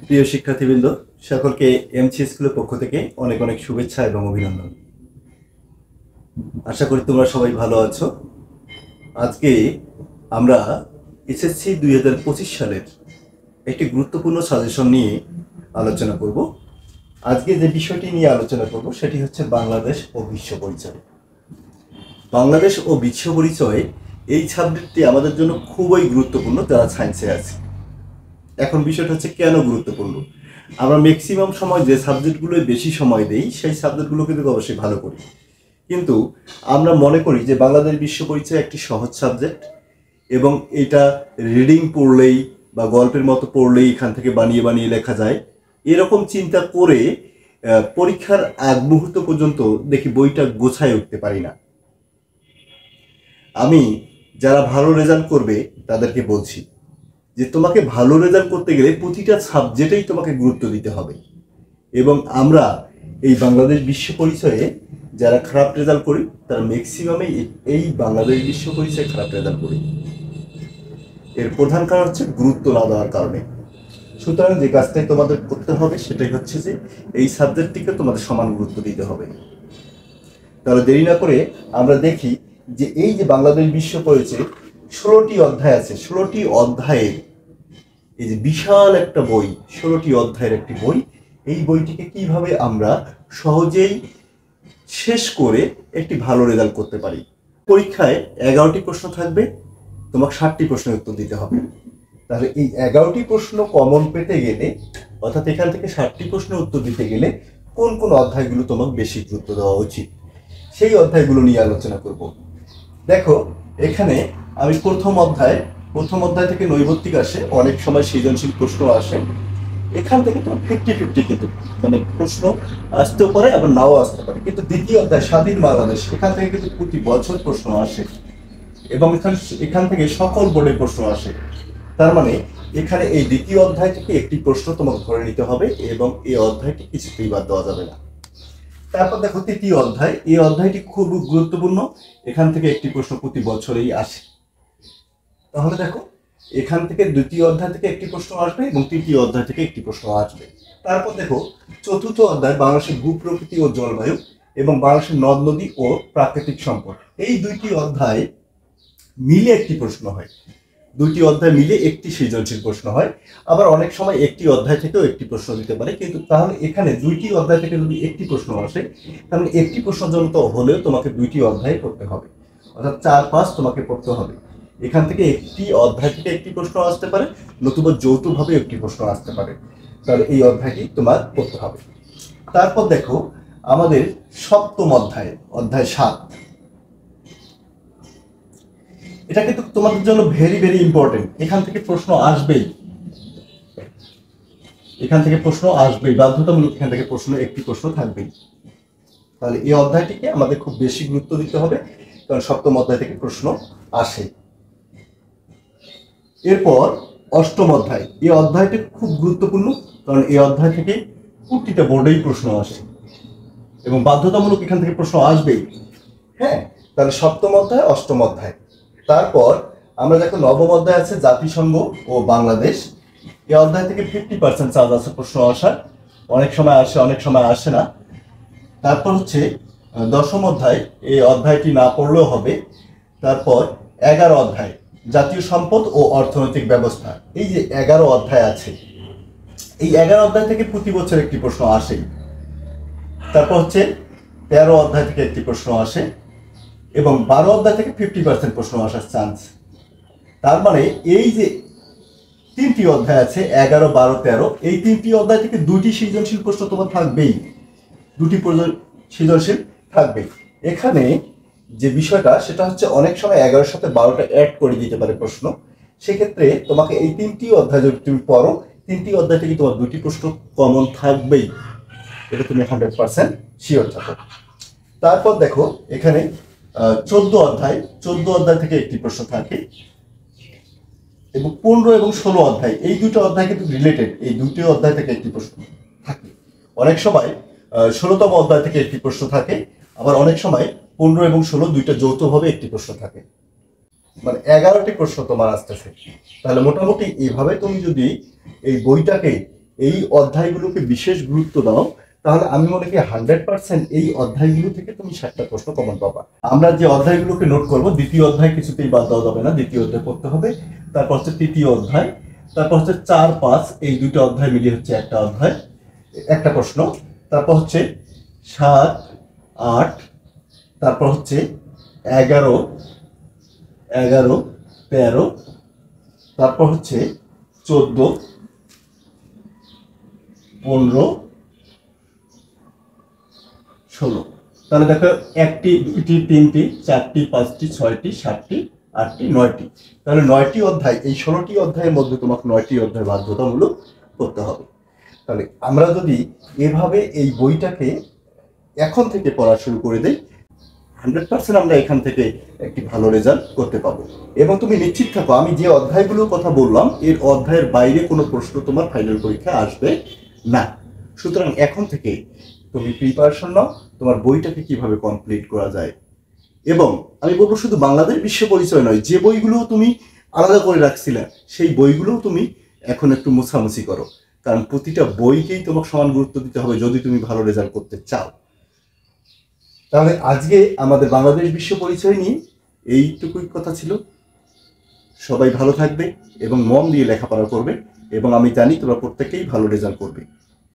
প্রিয় শিক্ষার্থীবৃন্দ, সকলকে এমসি স্কুলের পক্ষ থেকে অনেক অনেক শুভেচ্ছা এবং অভিনন্দন। আশা করি তোমরা সবাই ভালো আছো। আজকে আমরা এসএসসি 2025 সালের একটি গুরুত্বপূর্ণ সাজেশন নিয়ে আলোচনা করব। আজকে যে বিষয়টি নিয়ে আলোচনা করব সেটি হচ্ছে বাংলাদেশ ও বিশ্ব পরিচয়। বাংলাদেশ ও বিশ্ব পরিচয় এই সাবজেক্টটি আমাদের জন্য খুবই গুরুত্বপূর্ণ যারা সায়েন্সে আছে। এখন বিষয়টা হচ্ছে কেন গুরুত্বপূর্ণ। আমরা ম্যাক্সিমাম সময় যে সাবজেক্টগুলোয় বেশি সময় দেই সেই সাবজেক্টগুলো কিন্তু অবশ্যই ভালো করি, কিন্তু আমরা মনে করি যে বাংলাদেশ বিশ্ব পরিচয় একটি সহজ সাবজেক্ট এবং এটা রিডিং পড়লেই বা গল্পের মতো পড়লেই এখান থেকে বানিয়ে বানিয়ে লেখা যায়, এরকম চিন্তা করে পরীক্ষার আগ মুহূর্ত পর্যন্ত দেখি বইটা গোছায় উঠতে পারি না। আমি যারা ভালো রেজাল্ট করবে তাদেরকে বলছি যে তোমাকে ভালো রেজাল্ট করতে গেলে প্রতিটা সাবজেক্টেই তোমাকে গুরুত্ব দিতে হবে। এবং আমরা এই বাংলাদেশ বিশ্ব পরিচয়ে যারা খারাপ রেজাল্ট করি তারা ম্যাক্সিমামে এই বাংলাদেশ বিশ্ব পরিচয়ে খারাপ রেজাল্ট করি। এর প্রধান কারণ হচ্ছে গুরুত্ব না দেওয়ার কারণে। সুতরাং যে কাজটাই তোমাদের করতে হবে সেটাই হচ্ছে যে এই সাবজেক্টটিকে তোমাদের সমান গুরুত্ব দিতে হবে। তাহলে দেরি না করে আমরা দেখি যে এই যে বাংলাদেশ বিশ্ব পরিচয় 16টি অধ্যায় আছে, 16টি অধ্যায়ে এই যে বিশাল একটা বই, 16টি অধ্যায়ের একটি বই, এই বইটিকে কিভাবে আমরা সহজেই শেষ করে একটি ভালো রেজাল্ট করতে পারি। পরীক্ষায় 11টি প্রশ্ন থাকবে, তোমাকে 60টি প্রশ্নের উত্তর দিতে হবে। তাহলে এই 11টি প্রশ্ন কমন পেতে গেলে, অর্থাৎ এখান থেকে 60টি প্রশ্নের উত্তর দিতে গেলে কোন কোন অধ্যায়গুলো তোমাকে বেশি গুরুত্ব দেওয়া উচিত সেই অধ্যায়গুলো নিয়ে আলোচনা করব। দেখো, এখানে আমি প্রথম অধ্যায় থেকে নৈর্ব্যক্তিক আসে, অনেক সময় সৃজনশীল প্রশ্ন আসে। এখান থেকে তোমার 50-50 কিন্তু মানে প্রশ্ন আসতেও পারে আবার নাও আসতে পারে। কিন্তু দ্বিতীয় অধ্যায় স্বাধীন বাংলাদেশ, এখান থেকে কিন্তু প্রতি বছর প্রশ্ন আসে এবং এখান থেকে সকল বোর্ডের প্রশ্ন আসে। তার মানে এখানে এই দ্বিতীয় অধ্যায় থেকে একটি প্রশ্ন তোমাকে ধরে নিতে হবে এবং এই অধ্যায়টি কিছুতেই বাদ দেওয়া যাবে না। তারপর দেখো তৃতীয় অধ্যায়, এই অধ্যায়টি খুব গুরুত্বপূর্ণ, এখান থেকে একটি প্রশ্ন প্রতি বছরেই আসে। তাহলে দেখো, এখান থেকে দ্বিতীয় অধ্যায় থেকে একটি প্রশ্ন আসবে এবং তৃতীয় অধ্যায় থেকে একটি প্রশ্ন আসবে। তারপর দেখো চতুর্থ অধ্যায় বাংলাদেশের ভূপ্রকৃতি ও জলবায়ু এবং বাংলাদেশের নদ নদী ও প্রাকৃতিক সম্পদ, এই দুইটি অধ্যায় মিলে একটি প্রশ্ন হয়। দুইটি অধ্যায় মিলে একটি সৃজনশীল প্রশ্ন হয়। আবার অনেক সময় একটি অধ্যায় থেকেও একটি প্রশ্ন দিতে পারে, কিন্তু তাহলে এখানে দুইটি অধ্যায় থেকে যদি একটি প্রশ্ন আসে তাহলে একটি প্রশ্নের জন্য তো হলেও তোমাকে দুইটি অধ্যায় পড়তে হবে, অর্থাৎ 4-5 তোমাকে পড়তে হবে। এখান থেকে একটি অধ্যায় থেকে একটি প্রশ্ন আসতে পারে, নতুবা যৌথভাবে একটি প্রশ্ন আসতে পারে। তাহলে এই অধ্যায়টি তোমার পড়তে হবে। তারপর দেখো আমাদের সপ্তম অধ্যায়, অধ্যায় 7, এটা কিন্তু তোমাদের জন্য ভেরি ভেরি ইম্পর্টেন্ট। এখান থেকে প্রশ্ন আসবেই, বাধ্যতামূলক এখান থেকে একটি প্রশ্ন থাকবেই। তাহলে এই অধ্যায়টিকে আমাদের খুব বেশি গুরুত্ব দিতে হবে, কারণ সপ্তম অধ্যায় থেকে প্রশ্ন আসে। এরপর অষ্টম অধ্যায়, এই অধ্যায়টি খুব গুরুত্বপূর্ণ, কারণ এই অধ্যায় থেকে প্রতিটা বোর্ডেই প্রশ্ন আসে এবং বাধ্যতামূলক এখান থেকে প্রশ্ন আসবেই। হ্যাঁ, তাহলে সপ্তম অধ্যায়, অষ্টম অধ্যায়। তারপর আমরা দেখো নবম অধ্যায় আছে জাতিসংঘ ও বাংলাদেশ, এই অধ্যায় থেকে 50% চান্স আছে প্রশ্ন আসার, অনেক সময় আসে অনেক সময় আসে না। তারপর হচ্ছে দশম অধ্যায়, এই অধ্যায়টি না পড়লেও হবে। তারপর 11 অধ্যায় জাতীয় সম্পদ ও অর্থনৈতিক ব্যবস্থা, এই যে 11 অধ্যায় আছে, এই 11 অধ্যায় থেকে প্রতি বছর একটি প্রশ্ন আসেই। তারপর হচ্ছে 13 অধ্যায় থেকে একটি প্রশ্ন আসে এবং 12 অধ্যায় থেকে 50% প্রশ্ন আসার চান্স। তার মানে এই যে তিনটি অধ্যায় আছে 11, 12, 13, এই তিনটি অধ্যায় থেকে দুটি সৃজনশীল প্রশ্ন তোমার থাকবেই, দুটি সৃজনশীল থাকবে। এখানে যে বিষয়টা সেটা হচ্ছে অনেক সময় 11-র সাথে 12টা অ্যাড করে দিতে পারে প্রশ্ন। সেক্ষেত্রে তোমাকে এই তিনটি অধ্যায় যদি তুমি পড়ো, তিনটি অধ্যায় থেকে তোমার দুটি প্রশ্ন কমন থাকবেই, এটা তুমি 100% শিওর থাকো। তারপর দেখো এখানে 14 অধ্যায় থেকে একটি প্রশ্ন থাকে এবং 15 এবং 16 অধ্যায়, এই দুটো অধ্যায় কিন্তু রিলেটেড, এই দুটি অধ্যায় থেকে একটি প্রশ্ন থাকে। অনেক সময় 16তম অধ্যায় থেকে একটি প্রশ্ন থাকে, আবার অনেক সময় 15 এবং 16 দুইটা যৌথভাবে একটি প্রশ্ন থাকে। মানে 11টি প্রশ্ন তোমার আসতেছে। তাহলে মোটামুটি এইভাবে তুমি যদি এই বইটাকে এই অধ্যায়গুলোকে বিশেষ গুরুত্ব দাও, তাহলে আমি মনে করি 100% এই অধ্যায়গুলো থেকে তুমি 60টা প্রশ্ন কমন পাবা। আমরা যে অধ্যায়গুলোকে নোট করব, দ্বিতীয় অধ্যায় কিছুতেই বাদ দেওয়া যাবে না, দ্বিতীয় অধ্যায় পড়তে হবে। তারপর হচ্ছে তৃতীয় অধ্যায়, তারপর হচ্ছে 4, 5 এই দুটো অধ্যায় মিলিয়ে হচ্ছে একটা অধ্যায়, একটা প্রশ্ন। তারপর হচ্ছে 7, 8, তারপর হচ্ছে 11, 13, তারপর হচ্ছে 14, 15, 16। তাহলে দেখো 1টি, 2টি, 3টি, 4টি, 5টি, 6টি, 7টি, 8টি, 9টি। তাহলে 9টি অধ্যায়, এই 16টি অধ্যায়ের মধ্যে তোমাকে 9টি অধ্যায় বাধ্যতামূলক করতে হবে। তাহলে আমরা যদি এভাবে এই বইটাকে এখন থেকে পড়া শুরু করে দেই, 100% আমরা এখান থেকে একটি ভালো রেজাল্ট করতে পারবো। এবং তুমি নিশ্চিত থাকো, আমি যে অধ্যায়গুলোর কথা বললাম এর অধ্যায়ের বাইরে কোনো প্রশ্ন তোমার ফাইনাল পরীক্ষায় আসবে না। সুতরাং এখন থেকে তুমি প্রিপারেশন নাও তোমার বইটাকে কিভাবে কমপ্লিট করা যায়। এবং আমি বলবো শুধু বাংলাদেশ বিশ্ব পরিচয় নয়, যে বইগুলো তুমি আলাদা করে রাখছিলে সেই বইগুলোও তুমি এখন একটু মোছামুছি করো, কারণ প্রতিটা বইকেই তোমাকে সমান গুরুত্ব দিতে হবে যদি তুমি ভালো রেজাল্ট করতে চাও। তাহলে আজকে আমাদের বাংলাদেশ বিশ্ব পরিচয় নিয়ে এইটুকুই কথা ছিল। সবাই ভালো থাকবে এবং মন দিয়ে লেখাপড়া করবে, এবং আমি জানি তোমরা প্রত্যেকেই ভালো রেজাল্ট করবে।